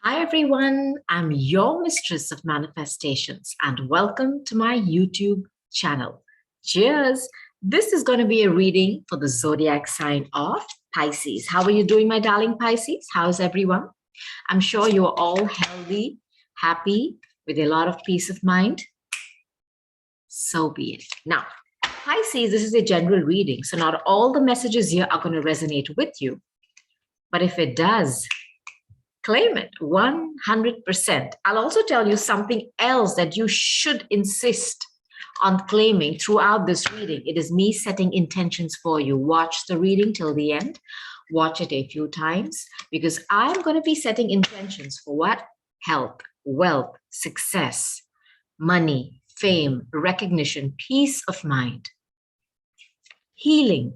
Hi everyone, I'm your mistress of manifestations and welcome to my YouTube channel. Cheers! This is going to be a reading for the zodiac sign of Pisces. How are you doing, my darling Pisces? How's everyone? I'm sure you're all healthy, happy, with a lot of peace of mind. So be it. Now, Pisces, this is a general reading, so not all the messages here are going to resonate with you. But if it does, claim it 100%. I'll also tell you something else that you should insist on claiming throughout this reading. It is me setting intentions for you. Watch the reading till the end. Watch it a few times because I'm going to be setting intentions for what? Health, wealth, success, money, fame, recognition, peace of mind, healing,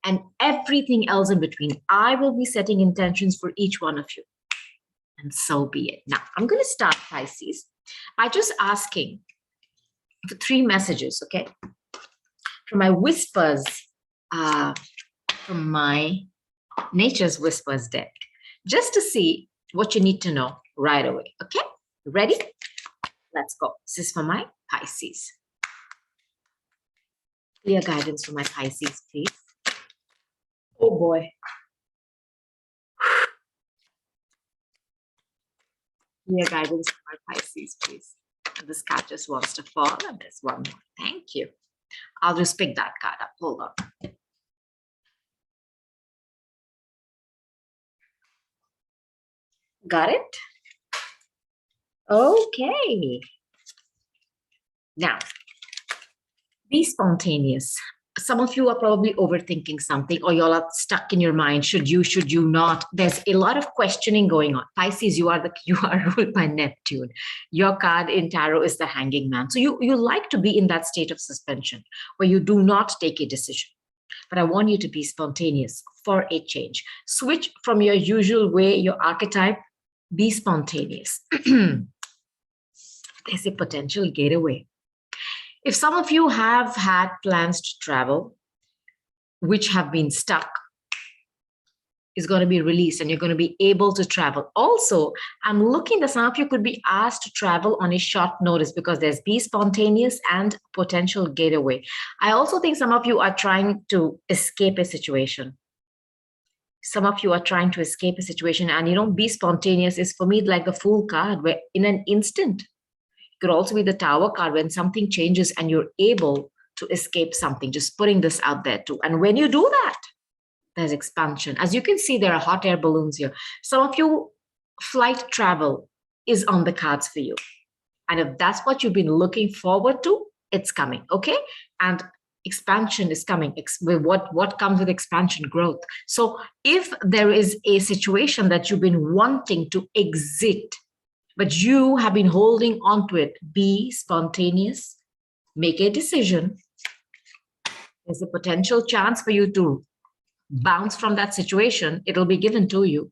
and everything else in between. I will be setting intentions for each one of you. And so be it. Now, I'm going to start, Pisces, by just asking for 3 messages, okay? From my whispers, from my Nature's Whispers deck, just to see what you need to know right away, okay? Ready? Let's go. This is for my Pisces. Clear guidance for my Pisces, please. Oh boy. Clear guidance for my Pisces, please. This card just wants to fall, and there's one more. Thank you. I'll just pick that card up. Hold on. Got it? Okay. Now, be spontaneous. Some of you are probably overthinking something, or you're stuck in your mind. Should you not? There's a lot of questioning going on. Pisces, you are ruled by Neptune. Your card in tarot is the Hanging Man. So you like to be in that state of suspension where you do not take a decision. But I want you to be spontaneous for a change. Switch from your usual way, your archetype. Be spontaneous. There's a potential getaway. If some of you have had plans to travel, which have been stuck, is going to be released and you're going to be able to travel. Also, I'm looking that some of you could be asked to travel on a short notice because there's be spontaneous and potential getaway. I also think some of you are trying to escape a situation. Some of you are trying to escape a situation, and be spontaneous is for me like the Fool card, where in an instant. It could also be the Tower card when something changes and you're able to escape something. Just putting this out there too. And when you do that, there's expansion. As you can see, there are hot air balloons here. Some of you, flight travel is on the cards for you. And if that's what you've been looking forward to, it's coming, okay? And expansion is coming. What comes with expansion? Growth. So if there is a situation that you've been wanting to exit, but you have been holding on to it, be spontaneous, make a decision. There's a potential chance for you to bounce from that situation. It'll be given to you.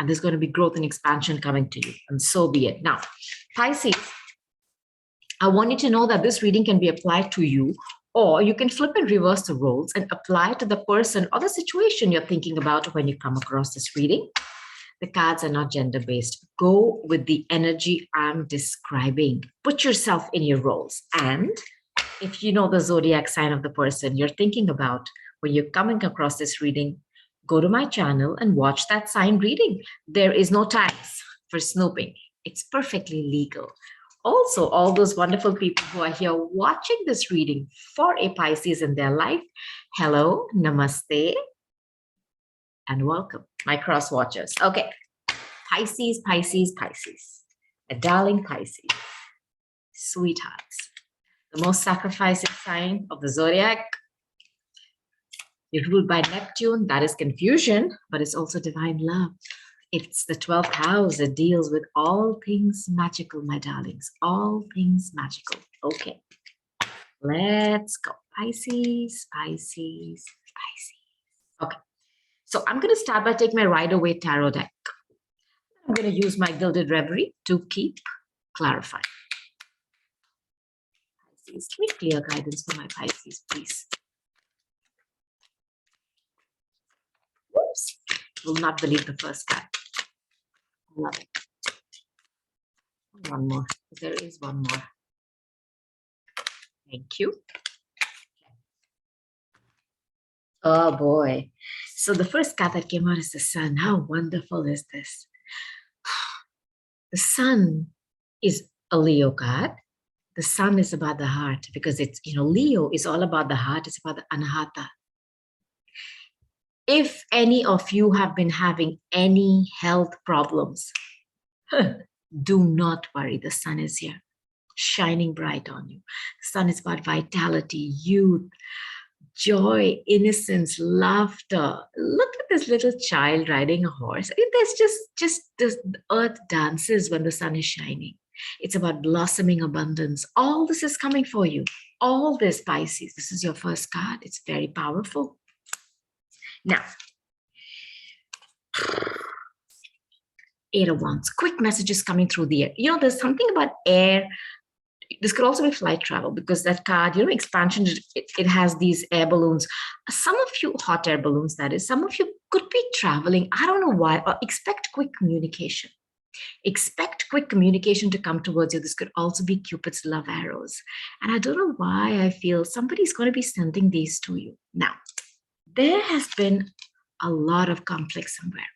And there's going to be growth and expansion coming to you. And so be it. Now, Pisces, I want you to know that this reading can be applied to you, or you can flip and reverse the roles and apply it to the person or the situation you're thinking about when you come across this reading. The cards are not gender-based. Go with the energy I'm describing. Put yourself in your roles. And if you know the zodiac sign of the person you're thinking about when you're coming across this reading, go to my channel and watch that sign reading. There is no tax for snooping. It's perfectly legal. Also, all those wonderful people who are here watching this reading for a Pisces in their life, hello, namaste, and welcome, my cross watchers. Okay, Pisces, Pisces, Pisces, a darling Pisces, sweethearts, the most sacrificing sign of the zodiac. You're ruled by Neptune. That is confusion, but it's also divine love. It's the 12th house that deals with all things magical, my darlings, all things magical. Okay, let's go. Pisces, Pisces, Pisces. Okay. So I'm going to start by taking my Rider-Waite Tarot deck. I'm going to use my Gilded Reverie to keep clarifying. Pisces, give me clear guidance for my Pisces, please. Whoops. Will not believe the first card. Love it. One more. There is one more. Thank you. Oh boy. So the first card that came out is the Sun. How wonderful is this? The Sun is a Leo card. The Sun is about the heart because it's, Leo is all about the heart. It's about the anahata. If any of you have been having any health problems, do not worry. The Sun is here, shining bright on you. The Sun is about vitality, youth, joy, innocence, laughter. Look at this little child riding a horse. There's just this earth dances when the sun is shining. It's about blossoming abundance. All this is coming for you. All this, Pisces. This is your first card. It's very powerful. Now, 8 of Wands. Quick messages coming through the air. There's something about air. This could also be flight travel because that card, expansion, it has these air balloons. Some of you, hot air balloons, that is, some of you could be traveling. I don't know why, or expect quick communication. Expect quick communication to come towards you. This could also be Cupid's love arrows. And I don't know why I feel somebody's going to be sending these to you. Now, there has been a lot of conflict somewhere.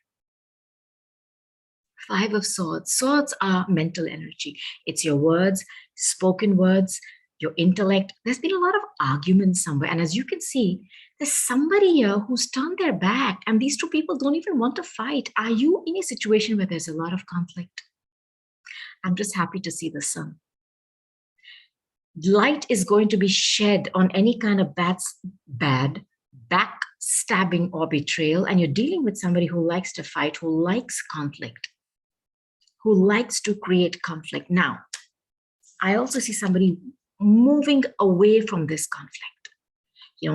5 of Swords. Swords are mental energy. It's your words, spoken words, your intellect. There's been a lot of arguments somewhere. And as you can see, there's somebody here who's turned their back and these two people don't even want to fight. Are you in a situation where there's a lot of conflict? I'm just happy to see the Sun. Light is going to be shed on any kind of bad, backstabbing or betrayal. And you're dealing with somebody who likes to fight, who likes conflict, who likes to create conflict. Now, I also see somebody moving away from this conflict.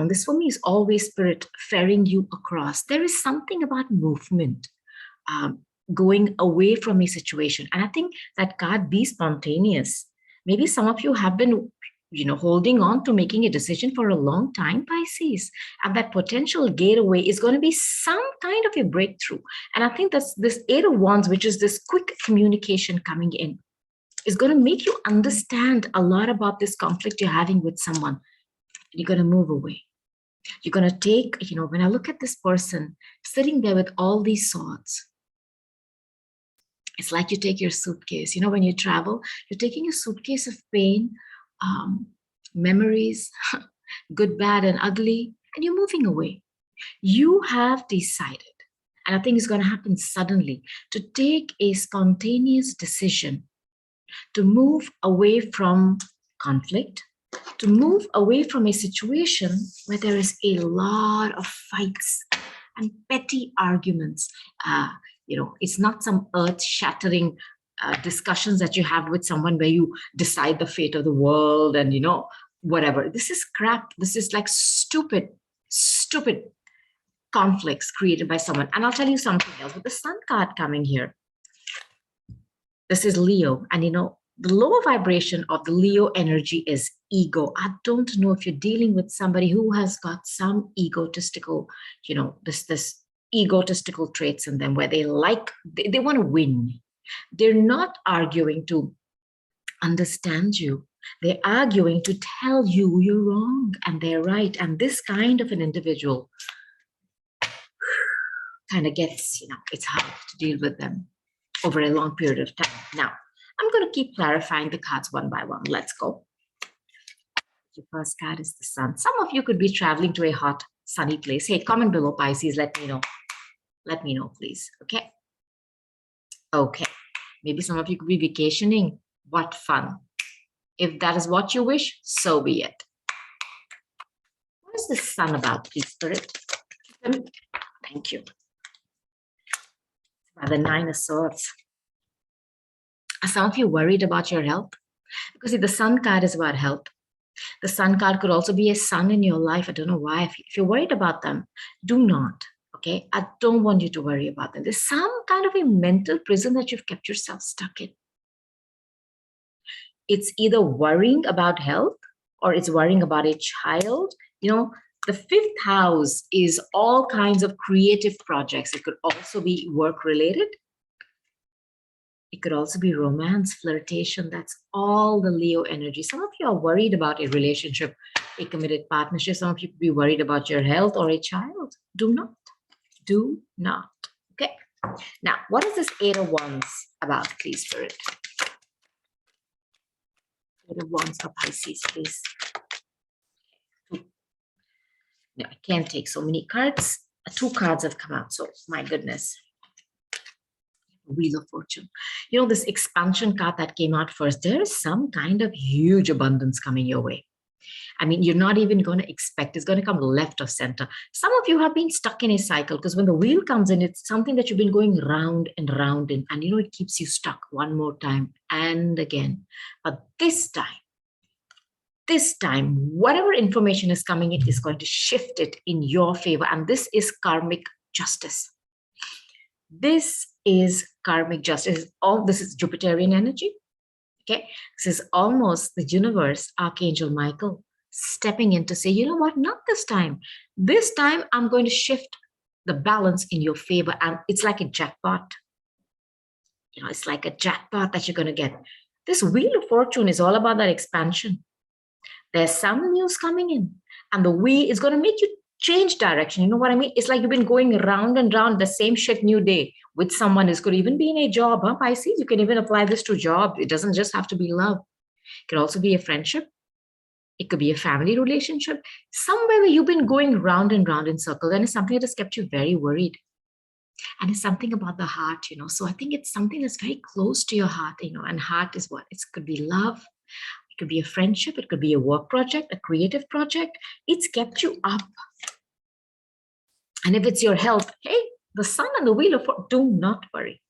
This for me is always spirit ferrying you across. There is something about movement, going away from a situation. And I think that card, be spontaneous. Maybe some of you have been, holding on to making a decision for a long time, Pisces. And that potential getaway is going to be some kind of a breakthrough. And I think that's this 8 of Wands, which is this quick communication coming in, is going to make you understand a lot about this conflict you're having with someone. You're going to move away. You're going to take, when I look at this person sitting there with all these swords, it's like you take your suitcase. When you travel, you're taking a suitcase of pain, memories, good, bad, and ugly, and you're moving away. You have decided, and I think it's going to happen suddenly, to take a spontaneous decision to move away from conflict, to move away from a situation where there is a lot of fights and petty arguments. It's not some earth-shattering discussions that you have with someone where you decide the fate of the world and, whatever. This is crap. This is like stupid conflicts created by someone. And I'll tell you something else. With the Sun card coming here, this is Leo. And, the lower vibration of the Leo energy is ego. I don't know if you're dealing with somebody who has got some egotistical, this egotistical traits in them where they want to win. They're not arguing to understand you. They're arguing to tell you you're wrong and they're right. And this kind of an individual kind of gets, it's hard to deal with them over a long period of time. Now, I'm going to keep clarifying the cards one by one. Let's go. Your first card is the Sun. Some of you could be traveling to a hot, sunny place. Hey, comment below, Pisces. Let me know. Let me know, please. Okay. Okay. Maybe some of you could be vacationing. What fun. If that is what you wish, so be it. What is the Sun about, please, Spirit? Thank you. By the 9 of Swords. Are some of you worried about your health? Because the Sun card is about health. The Sun card could also be a sun in your life. I don't know why. If you're worried about them, do not. Okay? I don't want you to worry about them. There's some kind of a mental prison that you've kept yourself stuck in. It's either worrying about health or it's worrying about a child. The 5th house is all kinds of creative projects. It could also be work related. It could also be romance, flirtation. That's all the Leo energy. Some of you are worried about a relationship, a committed partnership. Some of you could be worried about your health or a child. Do not. Do not. Okay. Now, what is this Eight of Wands about, please, Spirit? Eight of Wands for Pisces, please. No, I can't take so many cards. 2 cards have come out. So, my goodness. Wheel of Fortune. You know, this expansion card that came out first, there is some kind of huge abundance coming your way. I mean, you're not even going to expect it's going to come left or center. Some of you have been stuck in a cycle because when the wheel comes in, it's something that you've been going round and round in. And, you know, it keeps you stuck one more time and again. But this time, whatever information is coming in is going to shift it in your favor. And this is karmic justice. This is karmic justice. This is Jupiterian energy. Okay. This is almost the universe, Archangel Michael, stepping in to say, you know what, not this time. This time I'm going to shift the balance in your favor. And it's like a jackpot. You know, it's like a jackpot that you're going to get. This Wheel of Fortune is all about that expansion. There's some news coming in, and the wheel is going to make you change direction. You know what I mean? It's like you've been going round and round the same shit new day with someone. It could even be in a job, huh, Pisces? You can even apply this to job. It doesn't just have to be love. It could also be a friendship. It could be a family relationship. Somewhere where you've been going round and round in circles, and it's something that has kept you very worried. And it's something about the heart, you know. So I think it's something that's very close to your heart, you know, and heart is what? It could be love. It could be a friendship. It could be a work project, a creative project. It's kept you up. And if it's your health, hey, the sun and the wheel of fortune, do not worry.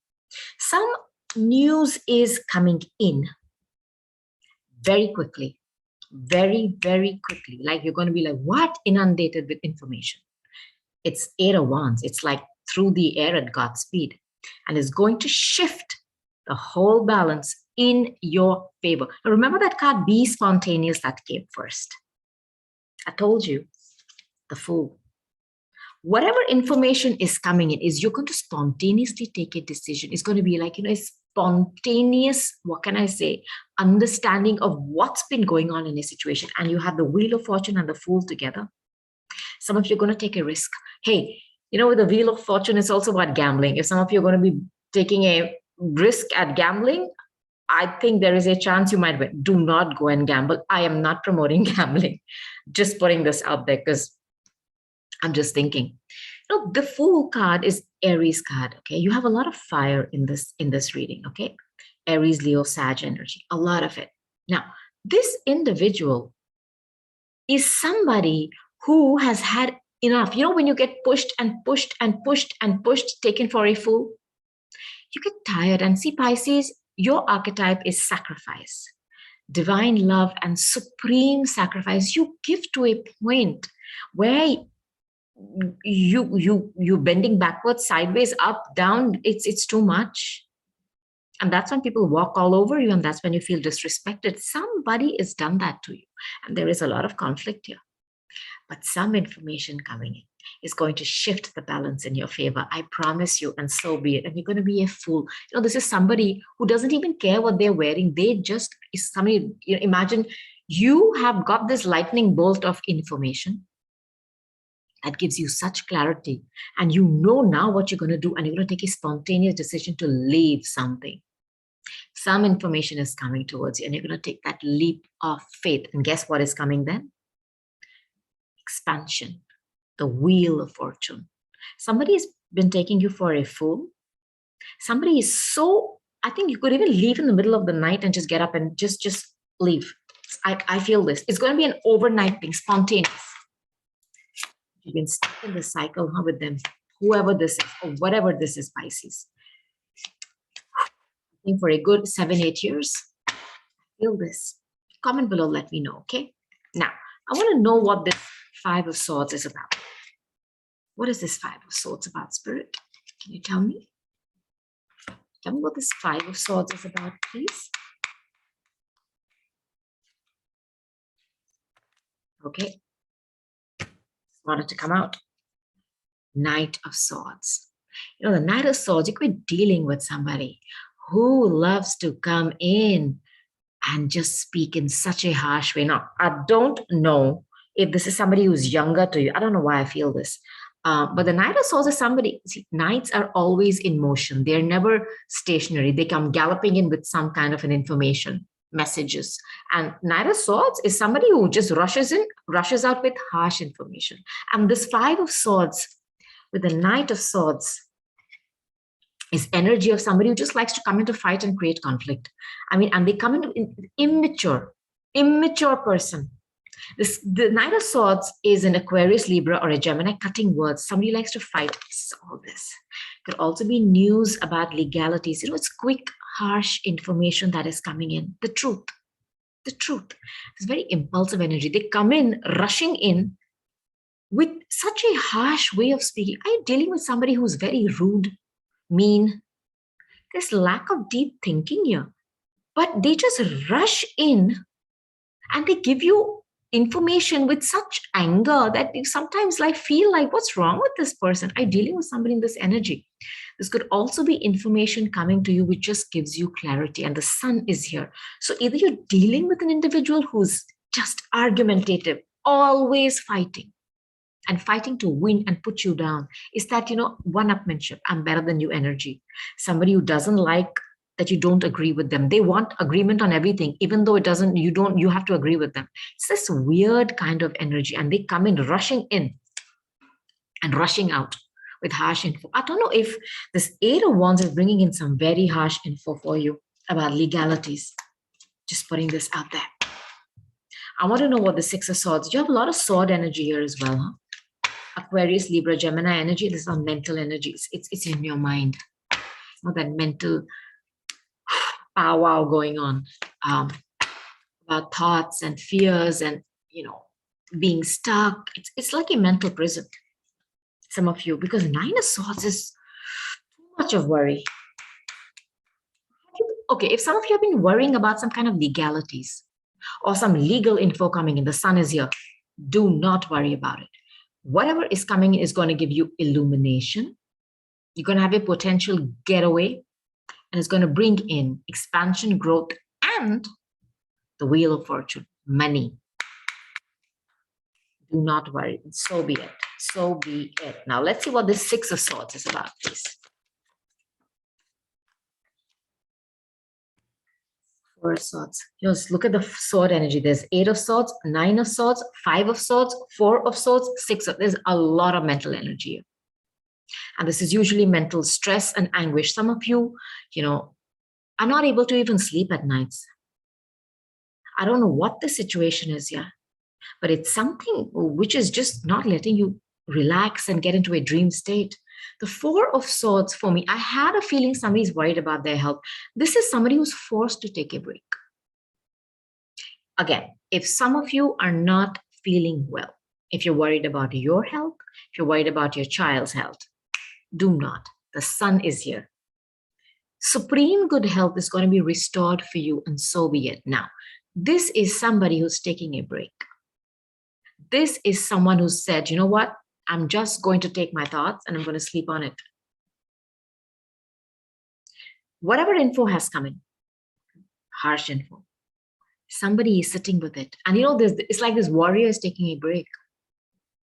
Some news is coming in very quickly, very, very quickly. Like you're going to be like, what? Inundated with information. It's Eight of Wands. It's like through the air at God's speed. And it's going to shift the whole balance in your favor. Now remember that card, Be Spontaneous, that came first. I told you, the Fool. Whatever information is coming in is you're going to spontaneously take a decision. It's going to be like, you know, a spontaneous, what can I say, understanding of what's been going on in a situation. And you have the Wheel of Fortune and the Fool together. Some of you are going to take a risk. Hey, you know, with the Wheel of Fortune, it's also about gambling. If some of you are going to be taking a risk at gambling, I think there is a chance you might win. Do not go and gamble. I am not promoting gambling. Just putting this out there because I'm just thinking. You know, the Fool card is Aries card. Okay, you have a lot of fire in this reading. Okay, Aries, Leo, Sag energy, a lot of it. Now, this individual is somebody who has had enough. You know, when you get pushed and pushed and pushed and pushed, taken for a fool, you get tired. And see, Pisces, your archetype is sacrifice, divine love, and supreme sacrifice. You give to a point where you bending backwards, sideways, up, down. It's too much. And that's when people walk all over you, and that's when you feel disrespected. Somebody has done that to you, and there is a lot of conflict here. But some information coming in is going to shift the balance in your favor. I promise you, and so be it. And you're going to be a fool. You know, this is somebody who doesn't even care what they're wearing. They just is somebody. You know, imagine you have got this lightning bolt of information that gives you such clarity, and you know now what you're going to do, and you're going to take a spontaneous decision to leave something. Some information is coming towards you, and you're going to take that leap of faith. And guess what is coming then? Expansion, the Wheel of Fortune. Somebody has been taking you for a fool. Somebody is so, I think you could even leave in the middle of the night and just get up and just leave. I feel this. It's going to be an overnight thing, spontaneous. You've been stuck in the cycle, huh, with them, whoever this is, or whatever this is, Pisces. I think for a good 7-8 years, I feel this. Comment below, let me know, okay? Now, I want to know what this Five of Swords is about. What is this Five of Swords about, Spirit? Can you tell me? Tell me what this Five of Swords is about, please. Okay. Wanted to come out. Knight of Swords. You know, the Knight of Swords, you could be dealing with somebody who loves to come in and just speak in such a harsh way. Now, I don't know if this is somebody who's younger to you. I don't know why I feel this. But the Knight of Swords is somebody, see, knights are always in motion. They're never stationary. They come galloping in with some kind of an information, messages. And Knight of Swords is somebody who just rushes in, rushes out with harsh information. And this Five of Swords with the Knight of Swords is energy of somebody who just likes to come in to fight and create conflict. I mean, and they come in immature person. The Knight of Swords is an Aquarius, Libra, or a Gemini cutting words. Somebody likes to fight. All this could also be news about legalities. It's quick, harsh information that is coming in. The truth. It's very impulsive energy. They come in, rushing in with such a harsh way of speaking. Are you dealing with somebody who's very rude, mean? There's lack of deep thinking here. But they just rush in and they give you information with such anger that you sometimes feel like, what's wrong with this person? I'm dealing with somebody in this energy. This could also be information coming to you which just gives you clarity, and the sun is here. So either you're dealing with an individual who's just argumentative, always fighting to win and put you down. Is that, one-upmanship, I'm better than you energy. Somebody who doesn't like that you don't agree with them. They want agreement on everything, even though you have to agree with them. It's this weird kind of energy, and they come in rushing in and rushing out with harsh info. I don't know if this Eight of Wands is bringing in some very harsh info for you about legalities. Just putting this out there. I want to know what the Six of Swords. You have a lot of sword energy here as well, huh? Aquarius, Libra, Gemini energy. This is on mental energies. It's in your mind. Not that mental powwow going on about thoughts and fears and being stuck. It's like a mental prison, some of you, because Nine of Swords is too much of worry. Okay, if some of you have been worrying about some kind of legalities or some legal info coming in, the sun is here. Do not worry about it. Whatever is coming in is going to give you illumination. You're going to have a potential getaway, and it's going to bring in expansion, growth, and the Wheel of Fortune, money. Do not worry. So be it. So be it. Now, let's see what this Six of Swords is about, please. Four of Swords. Just look at the sword energy. There's Eight of Swords, Nine of Swords, Five of Swords, Four of Swords, Six of. There's a lot of mental energy here. And this is usually mental stress and anguish. Some of you, are not able to even sleep at nights. I don't know what the situation is here, but it's something which is just not letting you relax and get into a dream state. The Four of Swords, for me, I had a feeling somebody's worried about their health. This is somebody who's forced to take a break. Again, if some of you are not feeling well, if you're worried about your health, if you're worried about your child's health, do not. The sun is here. Supreme good health is going to be restored for you, and so be it. Now, this is somebody who's taking a break. This is someone who said, you know what? I'm just going to take my thoughts and I'm going to sleep on it. Whatever info has come in, harsh info, somebody is sitting with it. And it's like this warrior is taking a break.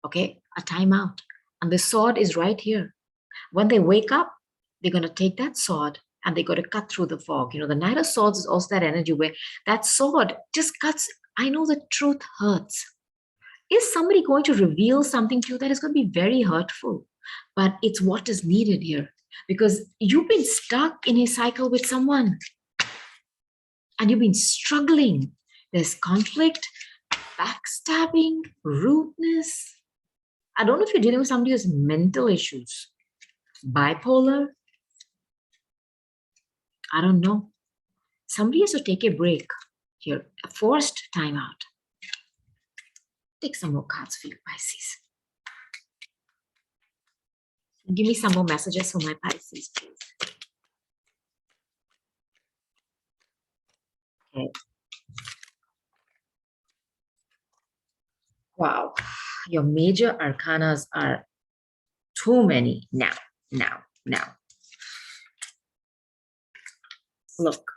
Okay, a timeout. And the sword is right here. When they wake up, they're going to take that sword and they're going to cut through the fog. The Knight of Swords is also that energy where that sword just cuts. I know the truth hurts. Is somebody going to reveal something to you that is going to be very hurtful? But it's what is needed here, because you've been stuck in a cycle with someone and you've been struggling. There's conflict, backstabbing, rudeness. I don't know if you're dealing with somebody who has mental issues, bipolar. I don't know. Somebody has to take a break here, a forced timeout. Take some more cards for you, Pisces. Give me some more messages for my Pisces, please. Okay. Wow. Your major arcanas are too many now. Look,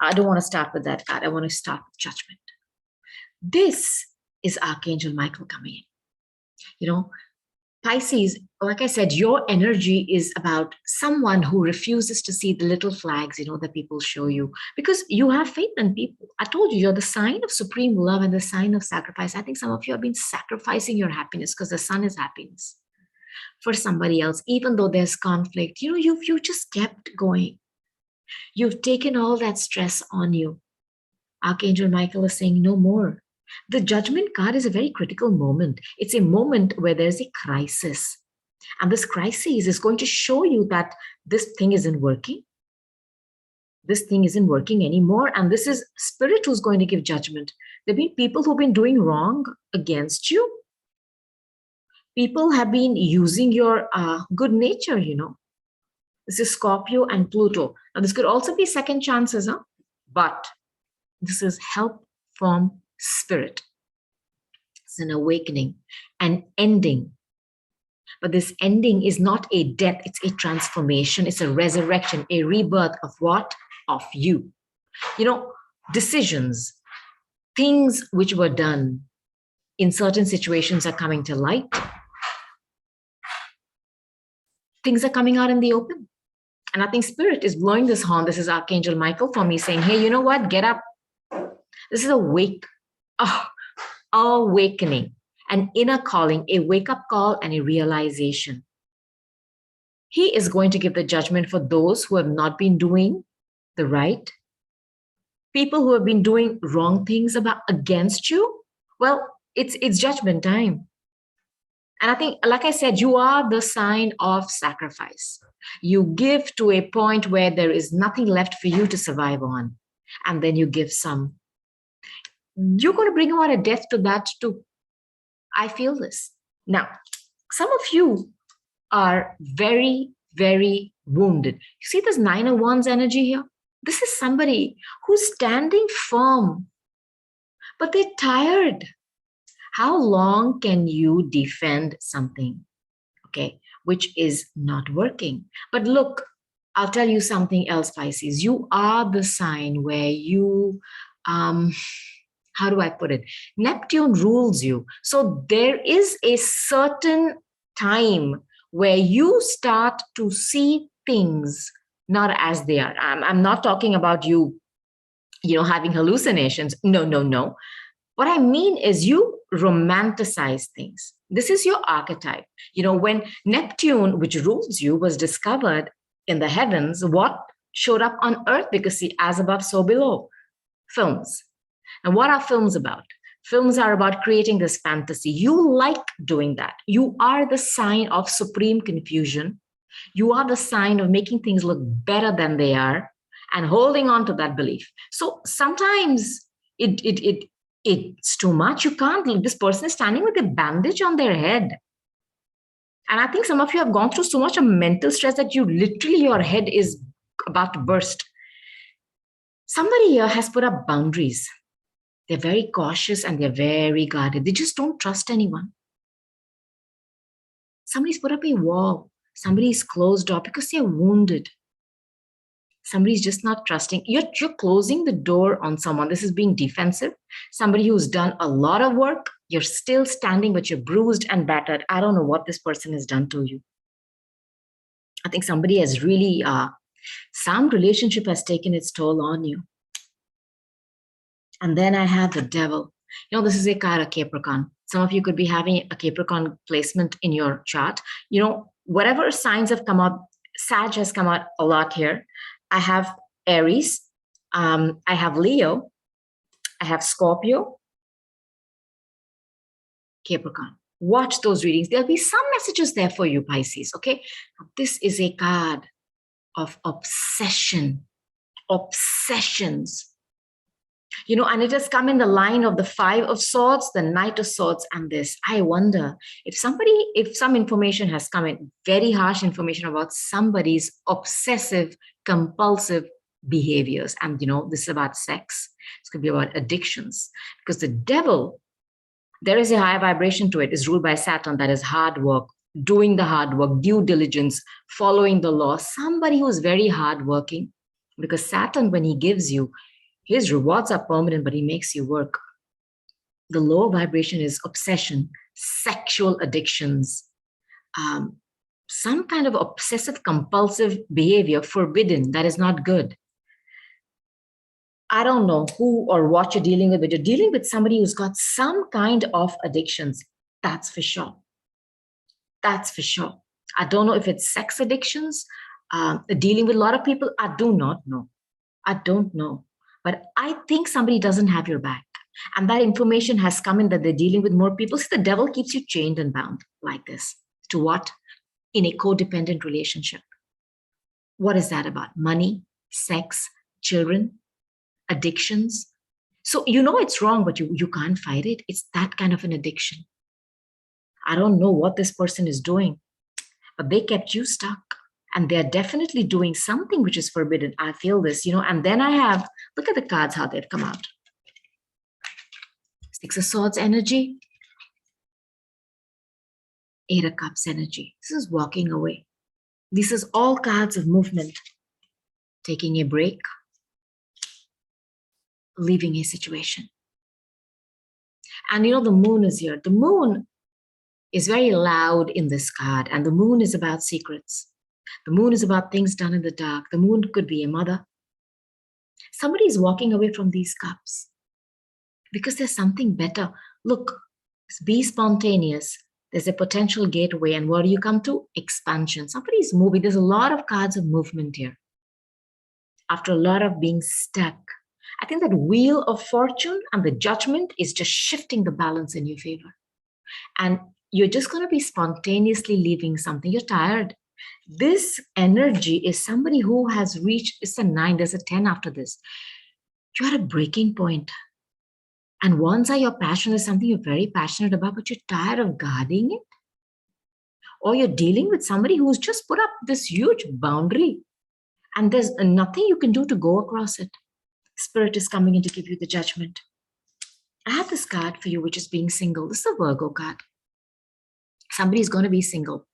I don't want to start with that card. I want to start with judgment. This is Archangel Michael coming in. You know, Pisces, like I said, your energy is about someone who refuses to see the little flags, that people show you, because you have faith in people. I told you, you're the sign of supreme love and the sign of sacrifice. I think some of you have been sacrificing your happiness because the sun is happiness for somebody else, even though there's conflict. You just kept going. You've taken all that stress on you. Archangel Michael is saying no more. The judgment card is a very critical moment. It's a moment where there's a crisis. And this crisis is going to show you that this thing isn't working. This thing isn't working anymore. And this is Spirit who's going to give judgment. There have been people who've been doing wrong against you. People have been using your good nature, This is Scorpio and Pluto. Now, this could also be second chances, but this is help from Spirit. It's an awakening, an ending. But this ending is not a death, it's a transformation, it's a resurrection, a rebirth of what? Of you. Decisions, things which were done in certain situations are coming to light. Things are coming out in the open. And I think Spirit is blowing this horn. This is Archangel Michael for me saying, hey, you know what? Get up. This is awakening, an inner calling, a wake-up call, and a realization. He is going to give the judgment for those who have not been doing the right. People who have been doing wrong things against you. Well, it's judgment time. And I think, like I said, you are the sign of sacrifice. You give to a point where there is nothing left for you to survive on. And then you give some. You're going to bring about a death to that too. I feel this. Now, some of you are very, very wounded. You see this 9 of Wands energy here? This is somebody who's standing firm, but they're tired. How long can you defend something, which is not working? But look, I'll tell you something else, Pisces. You are the sign where you, how do I put it? Neptune rules you. So there is a certain time where you start to see things not as they are. I'm not talking about you, having hallucinations. No. What I mean is you romanticize things. This is your archetype. When Neptune, which rules you, was discovered in the heavens, what showed up on Earth? Because see, as above, so below. Films. And what are films about? Films are about creating this fantasy. You like doing that. You are the sign of supreme confusion. You are the sign of making things look better than they are and holding on to that belief. So sometimes it's too much. You can't look. This person is standing with a bandage on their head. And I think some of you have gone through so much of mental stress that your head is about to burst. Somebody here has put up boundaries. They're very cautious and they're very guarded. They just don't trust anyone. Somebody's put up a wall. Somebody's closed off because they're wounded. Somebody's just not trusting. You're closing the door on someone. This is being defensive. Somebody who's done a lot of work. You're still standing, but you're bruised and battered. I don't know what this person has done to you. I think somebody has really, some relationship has taken its toll on you. And then I have the devil. This is a card of Capricorn. Some of you could be having a Capricorn placement in your chart. Whatever signs have come up, Sag has come out a lot here. I have Aries. I have Leo. I have Scorpio. Capricorn. Watch those readings. There'll be some messages there for you, Pisces, okay? This is a card of obsession. Obsessions. And it has come in the line of the 5 of Swords, the Knight of Swords, and this. I wonder if some information has come in, very harsh information about somebody's obsessive, compulsive behaviors. And, this is about sex. This could be about addictions. Because the devil, there is a high vibration to it, is ruled by Saturn. That is hard work, doing the hard work, due diligence, following the law, somebody who's very hardworking, because Saturn, when he gives you, his rewards are permanent, but he makes you work. The lower vibration is obsession, sexual addictions, some kind of obsessive compulsive behavior, forbidden, that is not good. I don't know who or what you're dealing with, but you're dealing with somebody who's got some kind of addictions. That's for sure. That's for sure. I don't know if it's sex addictions, dealing with a lot of people. I do not know. I don't know. But I think somebody doesn't have your back. And that information has come in that they're dealing with more people. So the devil keeps you chained and bound like this. To what? In a codependent relationship. What is that about? Money, sex, children, addictions. So you know it's wrong, but you can't fight it. It's that kind of an addiction. I don't know what this person is doing, but they kept you stuck. And they're definitely doing something which is forbidden. I feel this, and then I have, look at the cards, how they've come out. Six of Swords energy. Eight of Cups energy. This is walking away. This is all cards of movement. Taking a break. Leaving a situation. And the moon is here. The moon is very loud in this card. And the moon is about secrets. The moon is about things done in the dark. The moon could be a mother. Somebody is walking away from these cups because there's something better. Look, be spontaneous. There's a potential gateway. And what do you come to? Expansion. Somebody's moving. There's a lot of cards of movement here. After a lot of being stuck, I think that wheel of fortune and the judgment is just shifting the balance in your favor. And you're just going to be spontaneously leaving something. You're tired. This energy is somebody who has reached, it's a 9, there's a 10 after this. You're at a breaking point. And once your passion is something you're very passionate about, but you're tired of guarding it. Or you're dealing with somebody who's just put up this huge boundary. And there's nothing you can do to go across it. Spirit is coming in to give you the judgment. I have this card for you, which is being single. This is a Virgo card. Somebody is going to be single.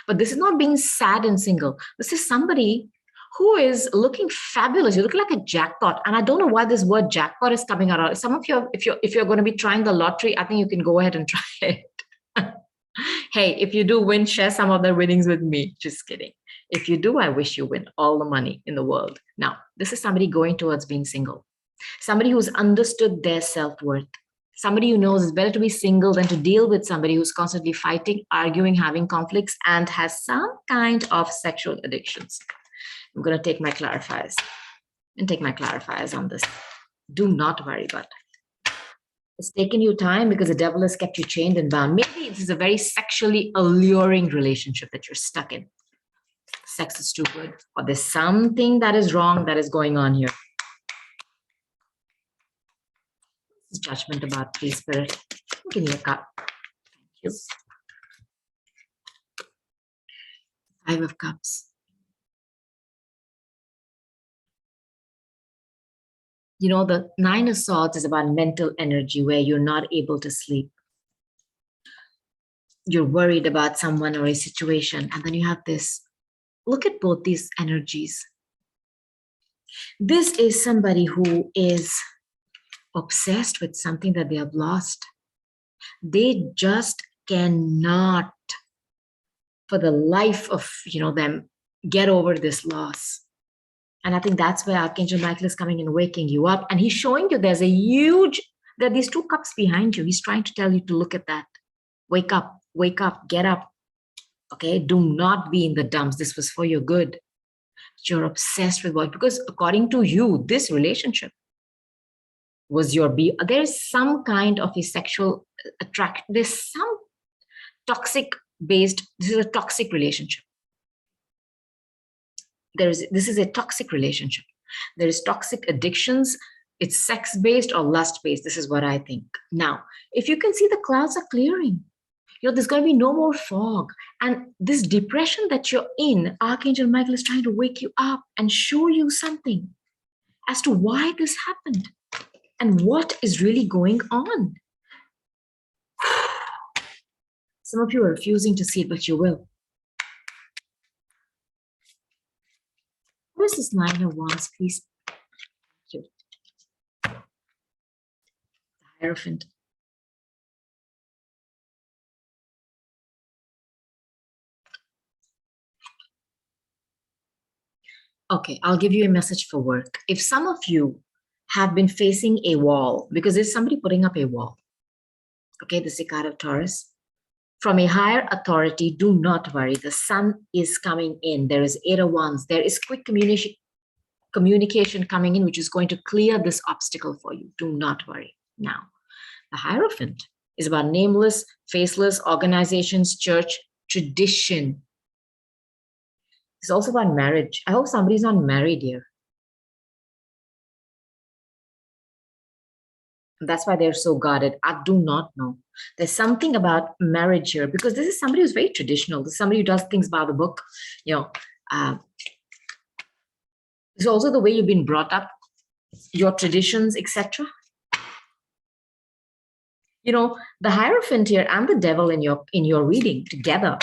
But this is not being sad and single. This is somebody who is looking fabulous. You look like a jackpot. And I don't know why this word jackpot is coming out. Some of you, if you're going to be trying the lottery, I think you can go ahead and try it. Hey, if you do win, share some of the winnings with me. Just kidding. If you do, I wish you win all the money in the world. Now, this is somebody going towards being single. Somebody who's understood their self-worth. Somebody who knows it's better to be single than to deal with somebody who's constantly fighting, arguing, having conflicts, and has some kind of sexual addictions. I'm going to take my clarifiers and take my clarifiers on this. Do not worry about it. It's taken you time because the devil has kept you chained and bound. Maybe this is a very sexually alluring relationship that you're stuck in. Sex is too good, or there's something that is wrong that is going on here. Judgment about, please, Spirit. Give me a cup. Thank you. Five of Cups. The Nine of Swords is about mental energy where you're not able to sleep. You're worried about someone or a situation. And then you have this. Look at both these energies. This is somebody who is obsessed with something that they have lost. They just cannot, for the life of them, get over this loss. And I think that's where Archangel Michael is coming and waking you up. And he's showing you there are these two cups behind you. He's trying to tell you to look at that. Wake up, get up. Okay, do not be in the dumps. This was for your good. You're obsessed with what? Because according to you, this relationship was there's some kind of a sexual attraction. There's some this is a toxic relationship. This is a toxic relationship. There is toxic addictions. It's sex-based or lust-based. This is what I think. Now, if you can see, the clouds are clearing. There's going to be no more fog. And this depression that you're in, Archangel Michael is trying to wake you up and show you something as to why this happened and what is really going on. Some of you are refusing to see it, but you will. What is this Nine of Wands, please? Thank you. The Hierophant. Okay, I'll give you a message for work. If some of you have been facing a wall, because there's somebody putting up a wall, okay, this is a card of Taurus. From a higher authority, do not worry. The sun is coming in. There is Eight of Wands. There is quick communication coming in, which is going to clear this obstacle for you. Do not worry. Now, the Hierophant is about nameless, faceless organizations, church, tradition. It's also about marriage. I hope somebody's not married here. That's why they're so guarded. I do not know. There's something about marriage here, because this is somebody who's very traditional. This is somebody who does things by the book. It's also the way you've been brought up, your traditions, etc. The Hierophant here and the Devil in your reading together.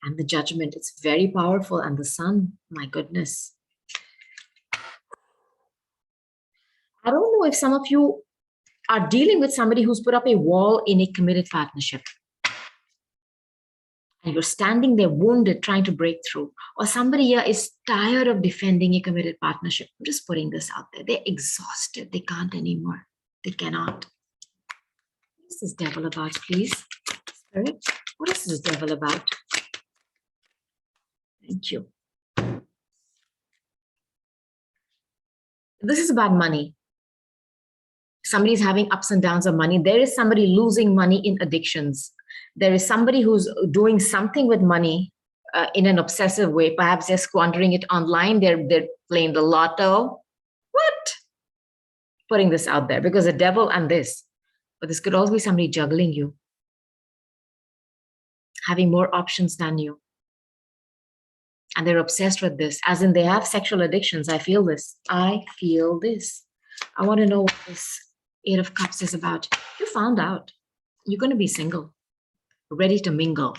And the Judgment, it's very powerful. And the Sun, my goodness. I don't know if some of you are dealing with somebody who's put up a wall in a committed partnership. And you're standing there wounded, trying to break through. Or somebody here is tired of defending a committed partnership. I'm just putting this out there. They're exhausted. They can't anymore. They cannot. What is this Devil about, please? Spirit, what is this Devil about? Thank you. This is about money. Somebody's having ups and downs of money. There is somebody losing money in addictions. There is somebody who's doing something with money in an obsessive way. Perhaps they're squandering it online. They're playing the lotto. What? Putting this out there because the Devil and this. But this could also be somebody juggling you, having more options than you. And they're obsessed with this, as in they have sexual addictions. I feel this. I feel this. I want to know what this Eight of Cups is about. You found out. You're going to be single, ready to mingle.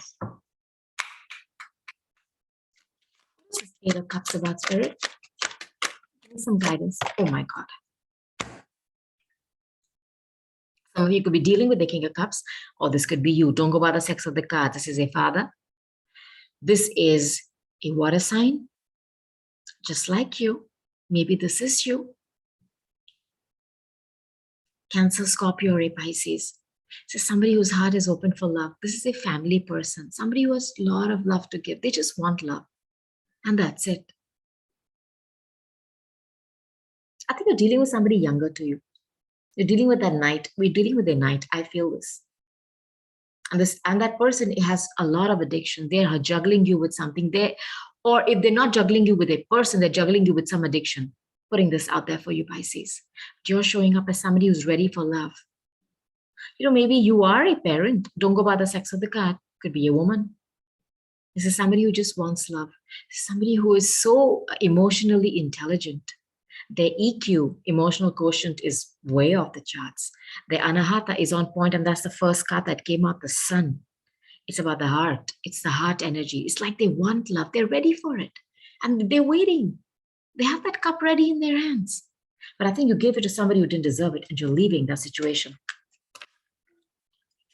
What's this Eight of Cups about, Spirit? Give me some guidance. Oh my God. Some of you could be dealing with the King of Cups, or this could be you. Don't go by the sex of the card. This is a father. This is a water sign, just like you. Maybe this is you. Cancer, Scorpio, or a Pisces. This is somebody whose heart is open for love. This is a family person, somebody who has a lot of love to give. They just want love. And that's it. I think you're dealing with somebody younger to you. You're dealing with that knight. We're dealing with a knight. I feel this. And that person has a lot of addiction. They are juggling you with something. Or if they're not juggling you with a person, they're juggling you with some addiction. Putting this out there for you, Pisces. But you're showing up as somebody who's ready for love. Maybe you are a parent. Don't go by the sex of the card. Could be a woman. This is somebody who just wants love. Somebody who is so emotionally intelligent. Their EQ, emotional quotient, is way off the charts. Their Anahata is on point, and that's the first card that came out, the Sun. It's about the heart. It's the heart energy. It's like they want love. They're ready for it. And they're waiting. They have that cup ready in their hands. But I think you gave it to somebody who didn't deserve it, and you're leaving that situation.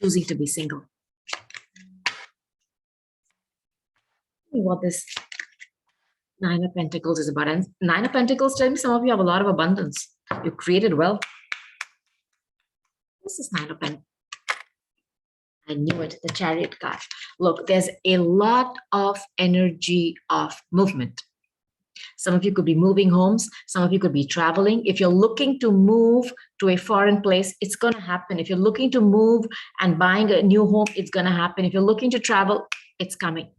Choosing to be single. What this Nine of Pentacles is about. And Nine of Pentacles, tell me, some of you have a lot of abundance. You created wealth. This is Nine of Pentacles. I knew it, the Chariot card. Look, there's a lot of energy of movement. Some of you could be moving homes. Some of you could be traveling. If you're looking to move to a foreign place, it's going to happen. If you're looking to move and buying a new home, it's going to happen. If you're looking to travel, it's coming.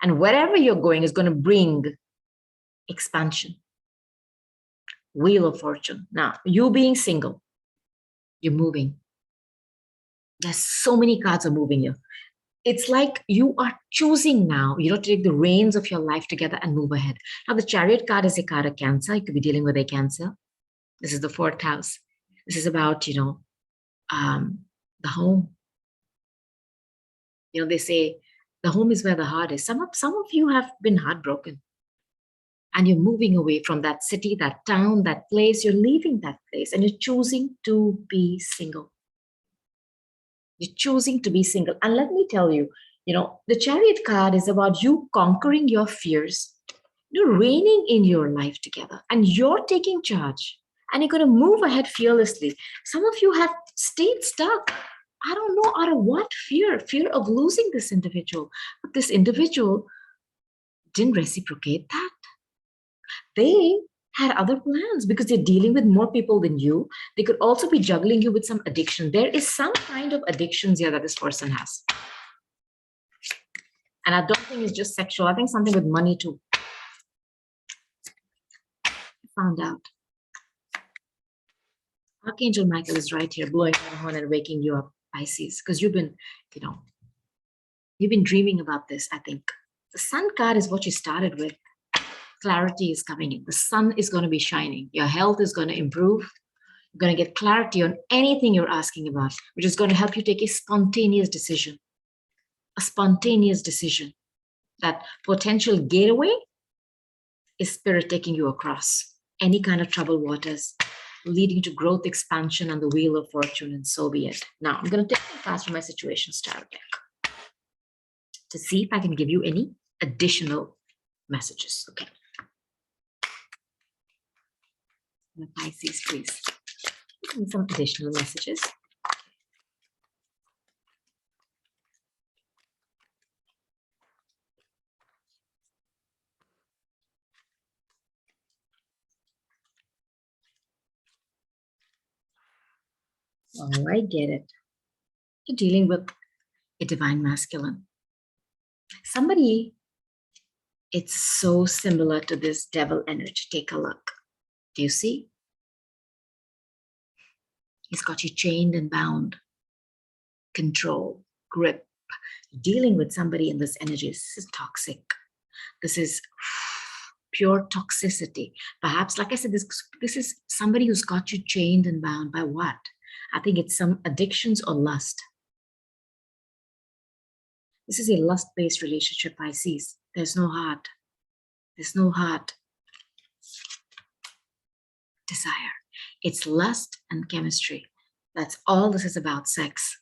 And wherever you're going is going to bring expansion. Wheel of Fortune. Now, you being single, you're moving. There's so many cards are moving here. It's like you are choosing now, to take the reins of your life together and move ahead. Now, the Chariot card is a card of Cancer. You could be dealing with a Cancer. This is the fourth house. This is about, The home. They say the home is where the heart is. Some of you have been heartbroken, and you're moving away from that city, that town, that place. You're leaving that place, and you're choosing to be single. You're choosing to be single. And let me tell you, the Chariot card is about you conquering your fears. You're reigning in your life together, and you're taking charge, and you're going to move ahead fearlessly. Some of you have stayed stuck. I don't know out of what fear of losing this individual. But this individual didn't reciprocate that. They had other plans because they're dealing with more people than you. They could also be juggling you with some addiction. There is some kind of addictions here that this person has. And I don't think it's just sexual. I think something with money too. Found out. Archangel Michael is right here, blowing your horn and waking you up, Pisces, because you've been dreaming about this, I think. The Sun card is what you started with. Clarity is coming in. The sun is going to be shining. Your health is going to improve. You're going to get clarity on anything you're asking about, which is going to help you take a spontaneous decision. A spontaneous decision. That potential getaway is spirit taking you across any kind of troubled waters, leading to growth, expansion, and the wheel of fortune, and so be it. Now, I'm going to take some cards from my situation star deck to see if I can give you any additional messages. Okay. Pisces, please. Give me some additional messages. Oh, I get it. You're dealing with a divine masculine. Somebody, it's so similar to this devil energy. Take a look. Do you see? He's got you chained and bound. Control, grip. Dealing with somebody in this energy. This is toxic. This is pure toxicity. Perhaps, like I said, this is somebody who's got you chained and bound by what? I think it's some addictions or lust. This is a lust-based relationship, Pisces. There's no heart. There's no heart. Desire. It's lust and chemistry. That's all this is about, sex.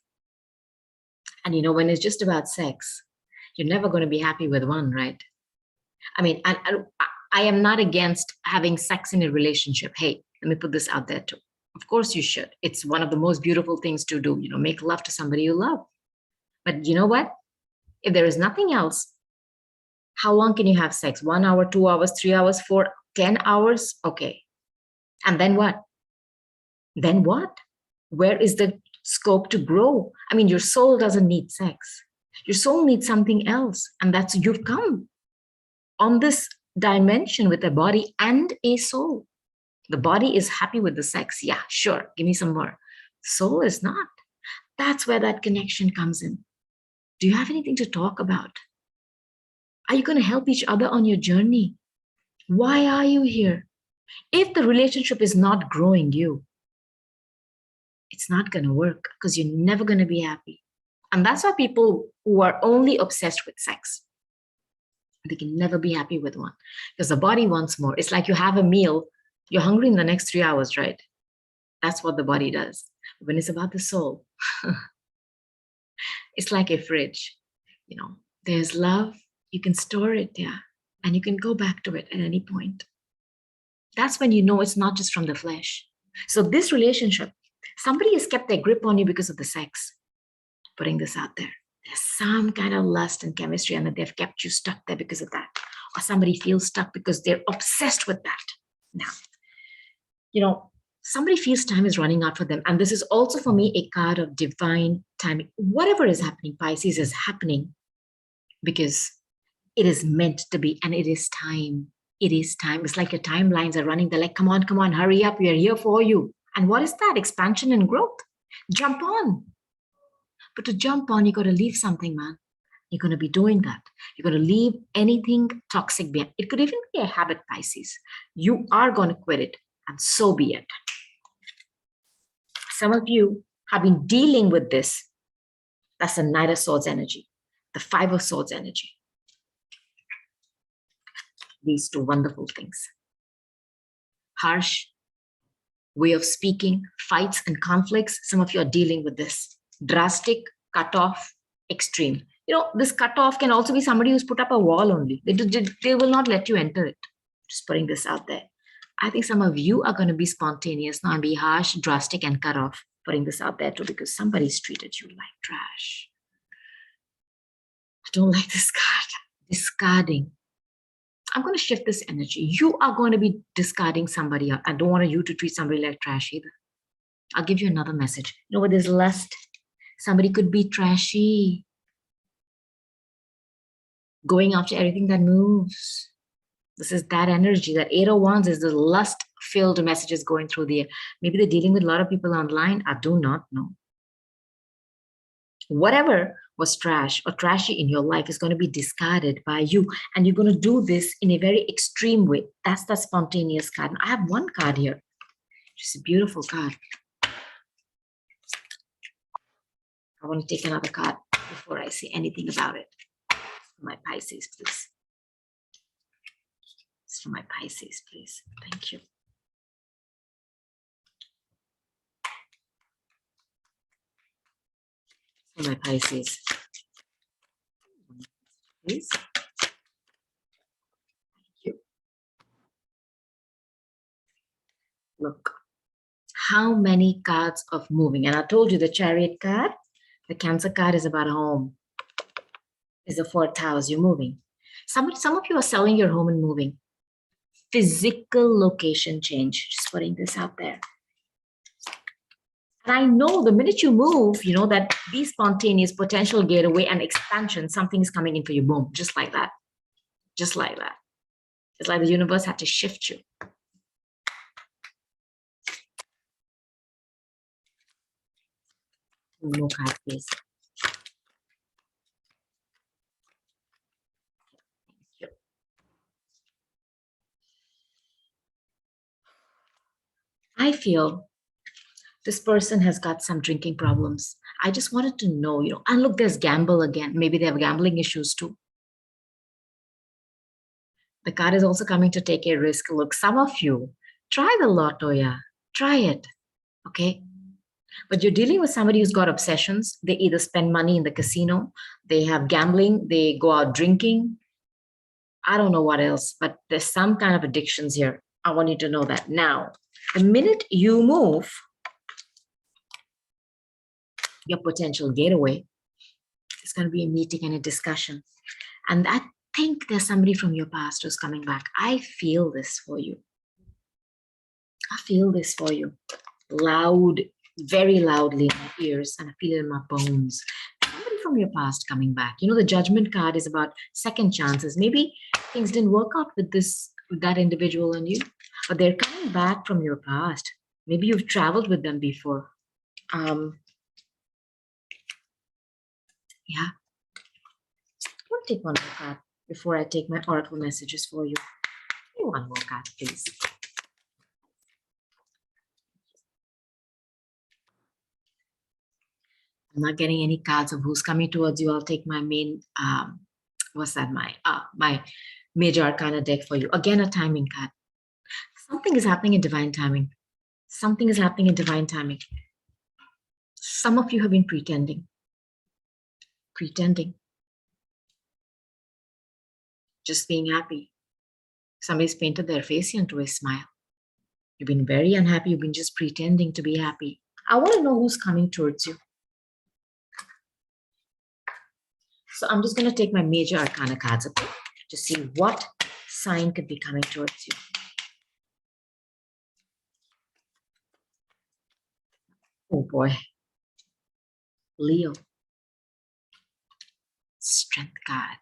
And when it's just about sex, you're never going to be happy with one, right? I mean, I am not against having sex in a relationship. Hey, let me put this out there too. Of course you should. It's one of the most beautiful things to do, make love to somebody you love. But you know what? If there is nothing else, how long can you have sex? 1 hour, 2 hours, 3 hours, 4, 10 hours? Okay. And then what? Then what? Where is the scope to grow? I mean, your soul doesn't need sex. Your soul needs something else. And that's you've come on this dimension with a body and a soul. The body is happy with the sex. Yeah, sure. Give me some more. Soul is not. That's where that connection comes in. Do you have anything to talk about? Are you going to help each other on your journey? Why are you here? If the relationship is not growing you, it's not going to work because you're never going to be happy. And that's why people who are only obsessed with sex, they can never be happy with one because the body wants more. It's like you have a meal, you're hungry in the next 3 hours, right? That's what the body does. When it's about the soul, it's like a fridge. There's love, you can store it there, and you can go back to it at any point. That's when it's not just from the flesh. So this relationship, somebody has kept their grip on you because of the sex. Putting this out there. There's some kind of lust and chemistry, and that they've kept you stuck there because of that. Or somebody feels stuck because they're obsessed with that. Now, somebody feels time is running out for them. And this is also for me a card of divine timing. Whatever is happening, Pisces, is happening because it is meant to be, and it is time. It is time. It's like your timelines are running. They're like, come on, hurry up. We are here for you. And what is that? Expansion and growth. Jump on. But to jump on, you got to leave something, man. You're going to be doing that. You're going to leave anything toxic behind. It could even be a habit, Pisces. You are going to quit it, and so be it. Some of you have been dealing with this. That's the Knight of Swords energy, the Five of Swords energy. These two wonderful things. Harsh way of speaking, fights and conflicts. Some of you are dealing with this. Drastic, cut off, extreme. This cut off can also be somebody who's put up a wall only. They will not let you enter it. Just putting this out there. I think some of you are going to be spontaneous now and be harsh, drastic, and cut off. Putting this out there too, because somebody's treated you like trash. I don't like this card. Discarding. I'm going to shift this energy. You are going to be discarding somebody else. I don't want you to treat somebody like trash either. I'll give you another message. What there's lust. Somebody could be trashy. Going after everything that moves. This is that energy. That 8 of Wands is the lust-filled messages going through the air. Maybe they're dealing with a lot of people online. I do not know. Whatever was trash or trashy in your life is going to be discarded by you. And you're going to do this in a very extreme way. That's the spontaneous card. I have one card here. It's a beautiful card. I want to take another card before I say anything about it. For my Pisces, please. It's for my Pisces, please. Thank you. For my Pisces. Please. Thank you. Look, how many cards of moving? And I told you the Chariot card, the Cancer card is about home. Is the 4th house, you're moving. Some of you are selling your home and moving. Physical location change. Just putting this out there. And I know the minute you move, that these spontaneous potential getaway and expansion, something is coming in for you. Boom. Just like that. Just like that. It's like the universe had to shift you. One more card, please. I feel this person has got some drinking problems. I just wanted to know, and look, there's gamble again. Maybe they have gambling issues too. The card is also coming to take a risk. Look, some of you, try the lotto, yeah. Try it, okay? But you're dealing with somebody who's got obsessions. They either spend money in the casino, they have gambling, they go out drinking. I don't know what else, but there's some kind of addictions here. I want you to know that. Now, the minute you move, your potential getaway, it's going to be a meeting and a discussion. And I think there's somebody from your past who's coming back. I feel this for you. I feel this for you. Loud, very loudly in my ears, and I feel it in my bones. Somebody from your past coming back. The Judgment card is about second chances. Maybe things didn't work out with that individual and you, but they're coming back from your past. Maybe you've traveled with them before. Yeah. I'll take one more card before I take my oracle messages for you. One more card, please. I'm not getting any cards of who's coming towards you. I'll take my main, my major arcana deck for you. Again, a timing card. Something is happening in divine timing. Something is happening in divine timing. Some of you have been pretending. Just being happy. Somebody's painted their face into a smile. You've been very unhappy. You've been just pretending to be happy. I want to know who's coming towards you. So I'm just going to take my major arcana cards, okay, to see what sign could be coming towards you. Oh boy. Leo. Strength card.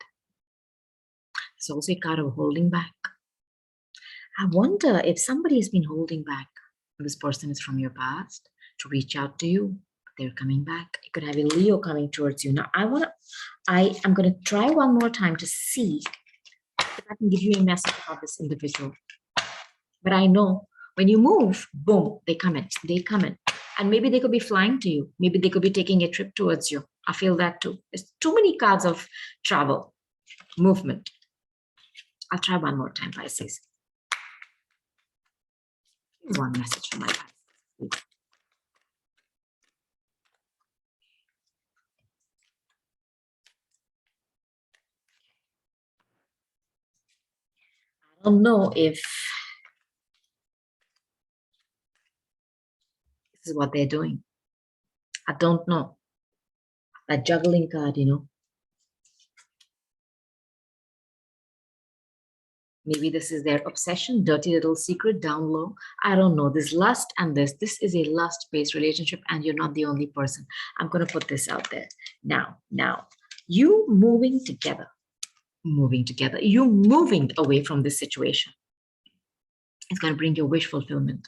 It's also a card of holding back. I wonder if somebody has been holding back. This person is from your past to reach out to you. They're coming back. You could have a Leo coming towards you. Now, I am going to try one more time to see if I can give you a message about this individual. But I know when you move, boom, they come in. They come in. And maybe they could be flying to you. Maybe they could be taking a trip towards you. I feel that too. There's too many cards of travel, movement. I'll try one more time, Pisces. Here's one message from my Pisces. I don't know if this is what they're doing. I don't know. That juggling card, you know. Maybe this is their obsession, dirty little secret down low. I don't know. This lust and this is a lust-based relationship, and you're not the only person. I'm going to put this out there. Now, you moving together, you moving away from this situation. It's going to bring your wish fulfillment.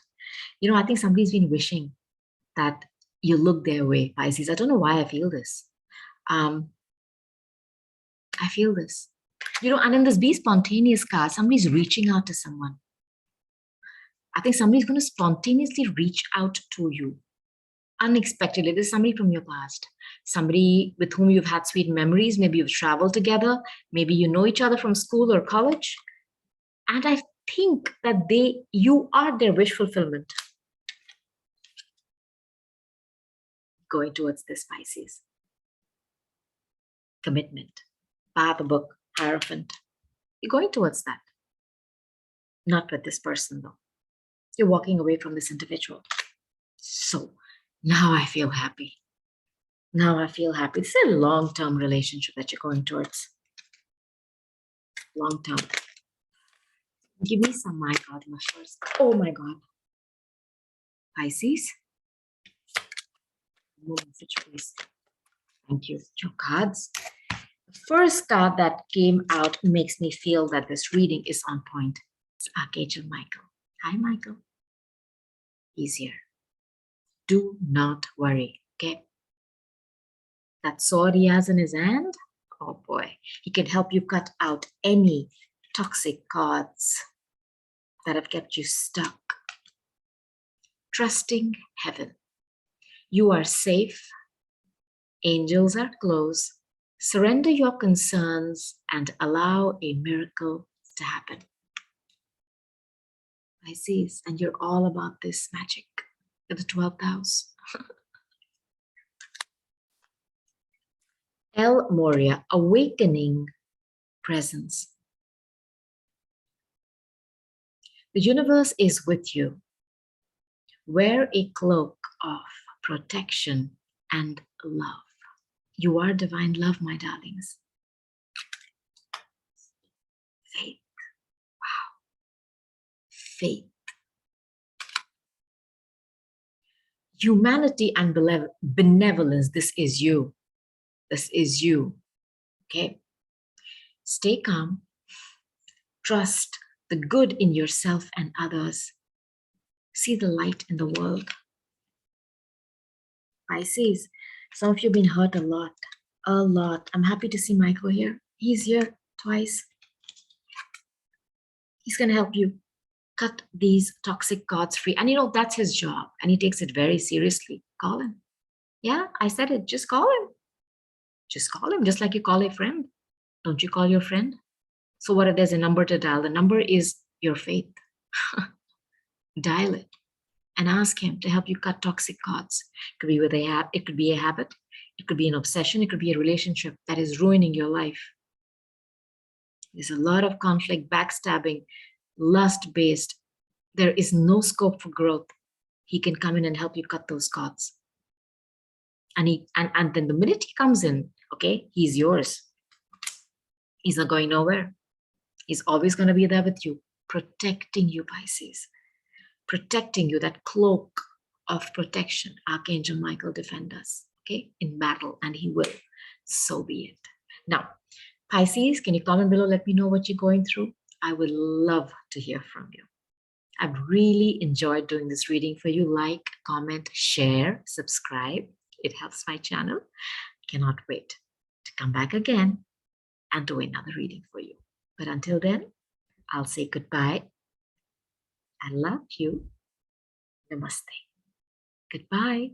You know, I think somebody's been wishing that you look their way, Pisces. I don't know why I feel this. I feel this. You know, and in this Be Spontaneous card, somebody's reaching out to someone. I think somebody's going to spontaneously reach out to you unexpectedly. There's somebody from your past, somebody with whom you've had sweet memories. Maybe you've traveled together. Maybe you know each other from school or college. And I think that you are their wish fulfillment. Going towards this, Pisces. Commitment. Path book, Hierophant. You're going towards that. Not with this person, though. You're walking away from this individual. So now I feel happy. Now I feel happy. This is a long-term relationship that you're going towards. Long-term. Give me some my God first. Oh my God. Pisces. No message, please. Thank you. Your cards. The first card that came out makes me feel that this reading is on point. It's Archangel Michael. Hi, Michael. He's here. Do not worry, okay? That sword he has in his hand, oh boy, he can help you cut out any toxic cards that have kept you stuck. Trusting heaven. You are safe. Angels are close. Surrender your concerns and allow a miracle to happen. Pisces, and you're all about this magic for the 12th house. El Moria, awakening presence. The universe is with you. Wear a cloak of protection and love. You are divine love, my darlings. Faith. Wow. Faith. Humanity and benevolence. This is you. This is you. Okay? Stay calm. Trust the good in yourself and others. See the light in the world. Pisces, some of you have been hurt a lot. A lot. I'm happy to see Michael here. He's here twice. He's going to help you cut these toxic cards free. And you know, that's his job. And he takes it very seriously. Call him. Yeah, I said it. Just call him. Just call him, just like you call a friend. Don't you call your friend? So what if there's a number to dial? The number is your faith. Dial it and ask him to help you cut toxic cards. It could be it could be a habit. It could be an obsession. It could be a relationship that is ruining your life. There's a lot of conflict, backstabbing, lust-based. There is no scope for growth. He can come in and help you cut those cards. And then the minute he comes in, okay, he's yours. He's not going nowhere. He's always going to be there with you, protecting you, Pisces. Protecting you, that cloak of protection. Archangel Michael, defend us, okay, in battle, and he will. So be it. Now, Pisces, can you comment below? Let me know what you're going through. I would love to hear from you. I've really enjoyed doing this reading for you. Like, comment, share, subscribe. It helps my channel. Cannot wait to come back again and do another reading for you. But until then, I'll say goodbye. I love you. Namaste. Goodbye.